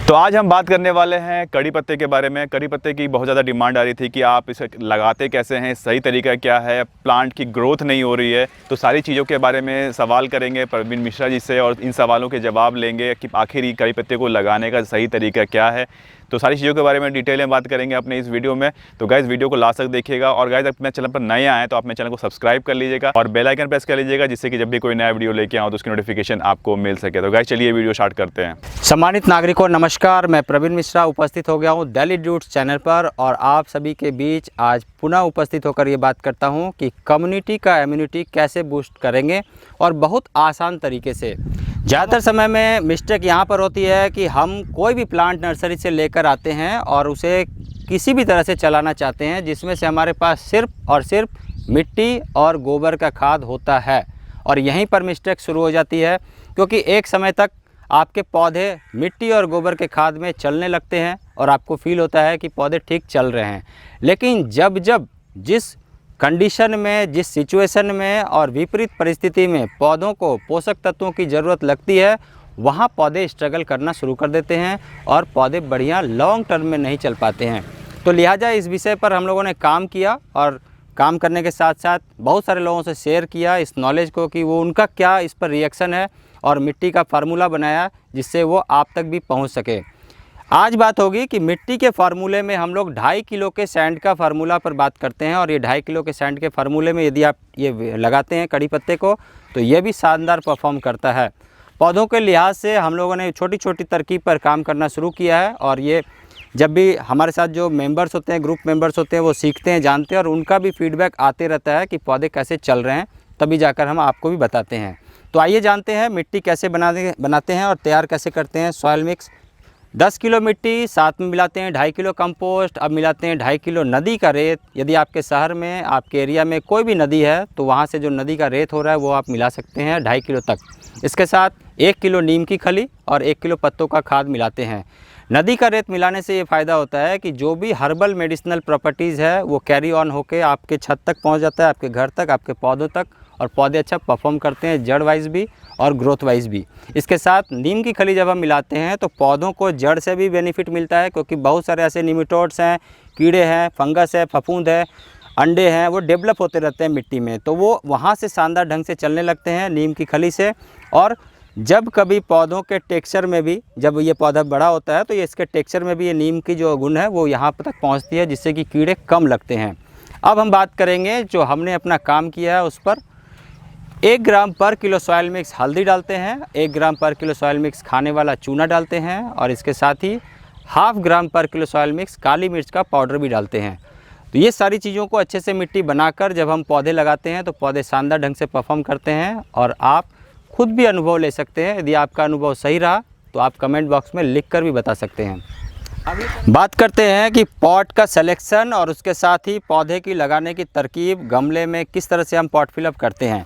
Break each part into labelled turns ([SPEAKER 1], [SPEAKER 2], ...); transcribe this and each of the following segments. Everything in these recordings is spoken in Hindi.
[SPEAKER 1] तो आज हम बात करने वाले हैं कड़ी पत्ते के बारे में। कड़ी पत्ते की बहुत ज़्यादा डिमांड आ रही थी कि आप इसे लगाते कैसे हैं, सही तरीका क्या है, प्लांट की ग्रोथ नहीं हो रही है। तो सारी चीज़ों के बारे में सवाल करेंगे प्रवीण मिश्रा जी से और इन सवालों के जवाब लेंगे कि आखिर ये कड़ी पत्ते को लगाने का सही तरीका क्या है। तो सारी चीज़ों के बारे में डिटेल में बात करेंगे अपने इस वीडियो में। तो गाइस वीडियो को लास्ट तक देखिएगा और गाइस अगर मेरे चैनल पर नए आए तो आप मेरे चैनल को सब्सक्राइब कर लीजिएगा और बेल आइकन प्रेस कर लीजिएगा, जिससे कि जब भी कोई नया वीडियो लेके आऊँ तो उसकी नोटिफिकेशन आपको मिल सके। तो गाइस चलिए वीडियो स्टार्ट करते हैं।
[SPEAKER 2] सम्मानित नागरिकों नमस्कार, मैं प्रवीण मिश्रा उपस्थित हो गया हूं दिल्ली ड्यूट्स चैनल पर और आप सभी के बीच आज पुनः उपस्थित होकर ये बात करता हूं कि कम्युनिटी का इम्यूनिटी कैसे बूस्ट करेंगे और बहुत आसान तरीके से। ज़्यादातर समय में मिस्टेक यहाँ पर होती है कि हम कोई भी प्लांट नर्सरी से लेकर आते हैं और उसे किसी भी तरह से चलाना चाहते हैं जिसमें से हमारे पास सिर्फ और सिर्फ मिट्टी और गोबर का खाद होता है और यहीं पर मिस्टेक शुरू हो जाती है, क्योंकि एक समय तक आपके पौधे मिट्टी और गोबर के खाद में चलने लगते हैं और आपको फील होता है कि पौधे ठीक चल रहे हैं। लेकिन जब जब जिस कंडीशन में, जिस सिचुएशन में और विपरीत परिस्थिति में पौधों को पोषक तत्वों की ज़रूरत लगती है, वहाँ पौधे स्ट्रगल करना शुरू कर देते हैं और पौधे बढ़िया लॉन्ग टर्म में नहीं चल पाते हैं। तो लिहाजा इस विषय पर हम लोगों ने काम किया और काम करने के साथ साथ बहुत सारे लोगों से शेयर किया इस नॉलेज को कि वो उनका क्या इस पर रिएक्शन है और मिट्टी का फार्मूला बनाया जिससे वो आप तक भी पहुंच सके। आज बात होगी कि मिट्टी के फार्मूले में हम लोग 2.5 किलो के सैंड का फार्मूला पर बात करते हैं और ये 2.5 किलो के सैंड के फार्मूले में यदि आप ये लगाते हैं कड़ी पत्ते को तो ये भी शानदार परफॉर्म करता है। पौधों के लिहाज से हम लोगों ने छोटी छोटी तरकीब पर काम करना शुरू किया है और ये जब भी हमारे साथ जो मेंबर्स होते हैं, ग्रुप मेंबर्स होते हैं, वो सीखते हैं, जानते हैं और उनका भी फीडबैक आते रहता है कि पौधे कैसे चल रहे हैं, तभी जाकर हम आपको भी बताते हैं। तो आइए जानते हैं मिट्टी कैसे बनाते हैं और तैयार कैसे करते हैं। सॉइल मिक्स 10 किलो मिट्टी, साथ में मिलाते हैं 2.5 किलो कंपोस्ट, अब मिलाते हैं 2.5 किलो नदी का रेत। यदि आपके शहर में, आपके एरिया में कोई भी नदी है तो वहाँ से जो नदी का रेत हो रहा है वो आप मिला सकते हैं 2.5 किलो तक। इसके साथ 1 किलो नीम की खली और 1 किलो पत्तों का खाद मिलाते हैं। नदी का रेत मिलाने से ये फ़ायदा होता है कि जो भी हर्बल मेडिसिनल प्रॉपर्टीज़ है वो कैरी ऑन होकर आपके छत तक पहुँच जाता है, आपके घर तक, आपके पौधों तक, और पौधे अच्छा परफॉर्म करते हैं जड़ वाइज भी और ग्रोथ वाइज भी। इसके साथ नीम की खली जब हम मिलाते हैं तो पौधों को जड़ से भी बेनिफिट मिलता है, क्योंकि बहुत सारे ऐसे निमेटोड्स हैं, कीड़े हैं, फंगस है, फफूंद है, अंडे हैं, वो डेवलप होते रहते हैं मिट्टी में, तो वो वहाँ से शानदार ढंग से चलने लगते हैं नीम की खली से। और जब कभी पौधों के टेक्सचर में भी, जब ये पौधा बड़ा होता है तो ये इसके टेक्सचर में भी ये नीम की जो गुण है वो यहाँ तक पहुँचती है, जिससे कि कीड़े कम लगते हैं। अब हम बात करेंगे जो हमने अपना काम किया है उस पर। 1 ग्राम पर किलो सॉइल मिक्स हल्दी डालते हैं, 1 ग्राम पर किलो सॉइल मिक्स खाने वाला चूना डालते हैं और इसके साथ ही 1/2 ग्राम पर किलो सॉइल मिक्स काली मिर्च का पाउडर भी डालते हैं। तो ये सारी चीज़ों को अच्छे से मिट्टी बनाकर जब हम पौधे लगाते हैं तो पौधे शानदार ढंग से परफॉर्म करते हैं और आप खुद भी अनुभव ले सकते हैं। यदि आपका अनुभव सही रहा तो आप कमेंट बॉक्स में लिख कर भी बता सकते हैं। बात करते हैं कि पॉट का सिलेक्शन और उसके साथ ही पौधे की लगाने की तरकीब, गमले में किस तरह से हम पॉट फिलअप करते हैं।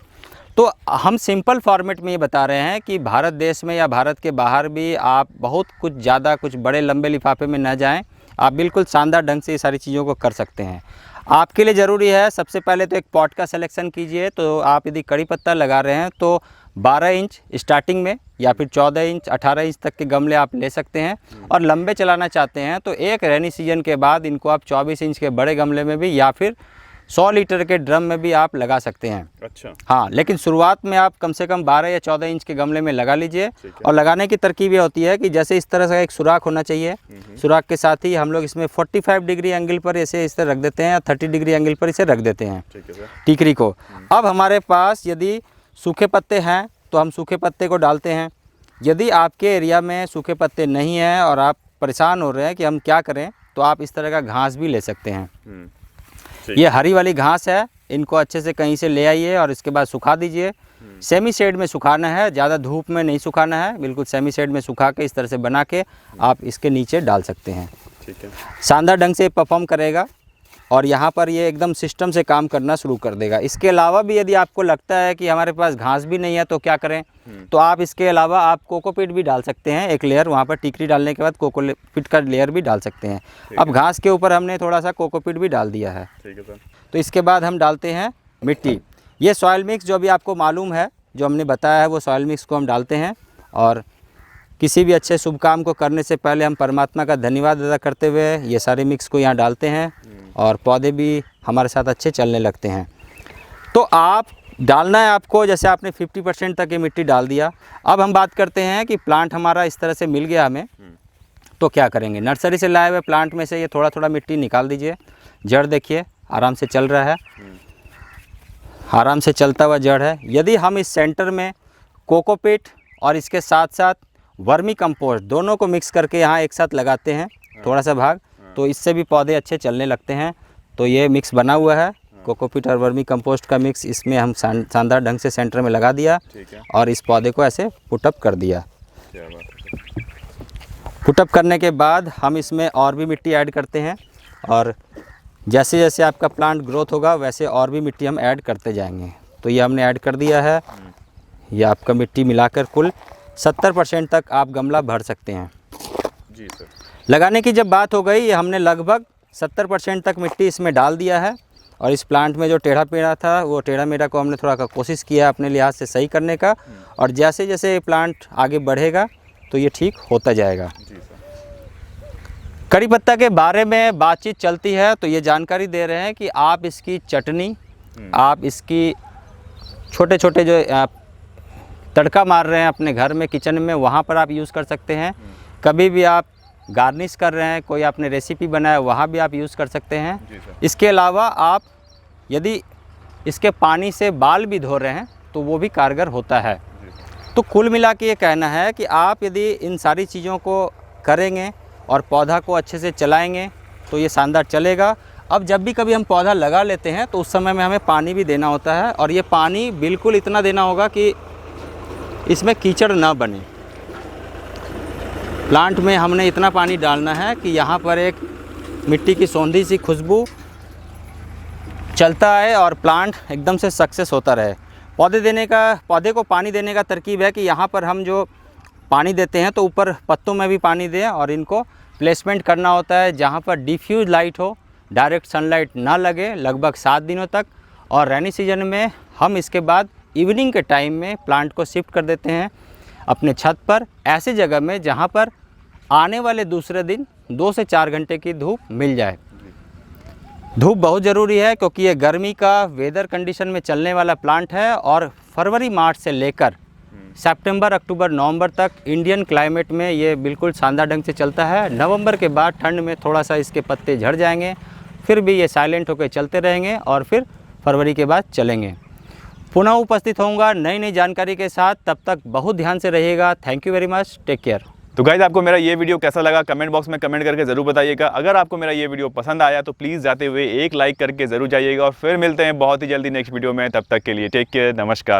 [SPEAKER 2] तो हम सिंपल फॉर्मेट में ये बता रहे हैं कि भारत देश में या भारत के बाहर भी आप बहुत कुछ ज़्यादा कुछ बड़े लंबे लिफाफे में न जाएं, आप बिल्कुल शानदार ढंग से ये सारी चीज़ों को कर सकते हैं। आपके लिए ज़रूरी है सबसे पहले तो एक पॉट का सिलेक्शन कीजिए। तो आप यदि कड़ी पत्ता लगा रहे हैं तो 12 इंच स्टार्टिंग में या फिर 14 इंच 18 इंच तक के गमले आप ले सकते हैं, और लंबे चलाना चाहते हैं तो एक रेनी सीजन के बाद इनको आप 24 इंच के बड़े गमले में भी या फिर 100 लीटर के ड्रम में भी आप लगा सकते हैं।
[SPEAKER 1] अच्छा,
[SPEAKER 2] हाँ, लेकिन शुरुआत में आप कम से कम 12 या 14 इंच के गमले में लगा लीजिए। और लगाने की तरकीब ये होती है कि जैसे इस तरह से एक सुराख होना चाहिए, सुराख के साथ ही हम लोग इसमें 45 डिग्री एंगल पर ऐसे इस तरह रख देते हैं या 30 डिग्री एंगल पर इसे रख देते हैं टीकरी को। अब हमारे पास यदि सूखे पत्ते हैं तो हम सूखे पत्ते को डालते हैं। यदि आपके एरिया में सूखे पत्ते नहीं हैं और आप परेशान हो रहे हैं कि हम क्या करें, तो आप इस तरह का घास भी ले सकते हैं। ये हरी वाली घास है, इनको अच्छे से कहीं से ले आइए और इसके बाद सुखा दीजिए। सेमी शेड में सुखाना है, ज़्यादा धूप में नहीं सुखाना है, बिल्कुल सेमी शेड में सुखा के इस तरह से बना के आप इसके नीचे डाल सकते हैं।
[SPEAKER 1] ठीक है,
[SPEAKER 2] शानदार ढंग से परफॉर्म करेगा और यहाँ पर ये एकदम सिस्टम से काम करना शुरू कर देगा। इसके अलावा भी यदि आपको लगता है कि हमारे पास घास भी नहीं है तो क्या करें, तो आप इसके अलावा आप कोकोपीट भी डाल सकते हैं, एक लेयर वहाँ पर टिकरी डालने के बाद कोकोपीट का लेयर भी डाल सकते हैं। अब घास के ऊपर हमने थोड़ा सा कोकोपीट भी डाल दिया है।
[SPEAKER 1] ठीक है सर।
[SPEAKER 2] तो इसके बाद हम डालते हैं मिट्टी। ये सॉइल मिक्स जो अभी आपको मालूम है, जो हमने बताया है वो सॉइल मिक्स को हम डालते हैं और किसी भी अच्छे शुभ काम को करने से पहले हम परमात्मा का धन्यवाद अदा करते हुए ये सारे मिक्स को यहाँ डालते हैं और पौधे भी हमारे साथ अच्छे चलने लगते हैं। तो आप डालना है आपको, जैसे आपने 50% तक ये मिट्टी डाल दिया। अब हम बात करते हैं कि प्लांट हमारा इस तरह से मिल गया हमें, तो क्या करेंगे। नर्सरी से लाए हुए प्लांट में से ये थोड़ा थोड़ा मिट्टी निकाल दीजिए। जड़ देखिए आराम से चल रहा है, आराम से चलता हुआ जड़ है। यदि हम इस सेंटर में कोकोपीट और इसके साथ साथ वर्मी कंपोस्ट दोनों को मिक्स करके यहाँ एक साथ लगाते हैं थोड़ा सा भाग, तो इससे भी पौधे अच्छे चलने लगते हैं। तो ये मिक्स बना हुआ है, कोकोपीट और वर्मी कंपोस्ट का मिक्स इसमें हम शानदार ढंग से सेंटर में लगा दिया और इस पौधे को ऐसे पुटअप कर दिया। पुटअप करने के बाद हम इसमें और भी मिट्टी ऐड करते हैं और जैसे जैसे आपका प्लांट ग्रोथ होगा वैसे और भी मिट्टी हम ऐड करते जाएंगे। तो ये हमने ऐड कर दिया है। ये आपका मिट्टी मिलाकर कुल 70% तक आप गमला भर सकते हैं।
[SPEAKER 1] जी सर।
[SPEAKER 2] लगाने की जब बात हो गई, ये हमने लगभग 70% तक मिट्टी इसमें डाल दिया है और इस प्लांट में जो टेढ़ा मेढ़ा था वो टेढ़ा मेढ़ा को हमने थोड़ा कोशिश किया अपने लिहाज से सही करने का, और जैसे जैसे प्लांट आगे बढ़ेगा तो ये ठीक होता जाएगा। कड़ी पत्ता के बारे में बातचीत चलती है तो ये जानकारी दे रहे हैं कि आप इसकी चटनी, आप इसकी छोटे छोटे जो तड़का मार रहे हैं अपने घर में किचन में, वहाँ पर आप यूज़ कर सकते हैं। कभी भी आप गार्निश कर रहे हैं, कोई आपने रेसिपी बनाया, वहाँ भी आप यूज़ कर सकते हैं। इसके अलावा आप यदि इसके पानी से बाल भी धो रहे हैं तो वो भी कारगर होता है। तो कुल मिला के ये कहना है कि आप यदि इन सारी चीज़ों को करेंगे और पौधा को अच्छे से चलाएंगे तो ये शानदार चलेगा। अब जब भी कभी हम पौधा लगा लेते हैं तो उस समय में हमें पानी भी देना होता है, और ये पानी बिल्कुल इतना देना होगा कि इसमें कीचड़ ना बने। प्लांट में हमने इतना पानी डालना है कि यहाँ पर एक मिट्टी की सौंधी सी खुशबू चलता है और प्लांट एकदम से सक्सेस होता रहे। पौधे को पानी देने का तरकीब है कि यहाँ पर हम जो पानी देते हैं तो ऊपर पत्तों में भी पानी दें, और इनको प्लेसमेंट करना होता है जहाँ पर डिफ्यूज लाइट हो, डायरेक्ट सनलाइट ना लगे लगभग 7 दिनों तक। और रेनी सीजन में हम इसके बाद इवनिंग के टाइम में प्लांट को शिफ्ट कर देते हैं अपने छत पर, ऐसी जगह में जहाँ पर आने वाले दूसरे दिन 2 से 4 घंटे की धूप मिल जाए। धूप बहुत ज़रूरी है क्योंकि ये गर्मी का वेदर कंडीशन में चलने वाला प्लांट है, और फरवरी मार्च से लेकर सितंबर अक्टूबर नवंबर तक इंडियन क्लाइमेट में ये बिल्कुल शानदार ढंग से चलता है। नवंबर के बाद ठंड में थोड़ा सा इसके पत्ते झड़ जाएंगे, फिर भी ये साइलेंट होकर चलते रहेंगे और फिर फरवरी के बाद चलेंगे। पुनः उपस्थित होऊंगा नई नई जानकारी के साथ, तब तक बहुत ध्यान से रहिएगा। Thank you very much, take care.
[SPEAKER 1] तो गाइस, आपको मेरा ये वीडियो कैसा लगा कमेंट बॉक्स में कमेंट करके ज़रूर बताइएगा। अगर आपको मेरा ये वीडियो पसंद आया तो प्लीज़ जाते हुए एक लाइक करके ज़रूर जाइएगा, और फिर मिलते हैं बहुत ही जल्दी नेक्स्ट वीडियो में। तब तक के लिए टेक केयर, नमस्कार।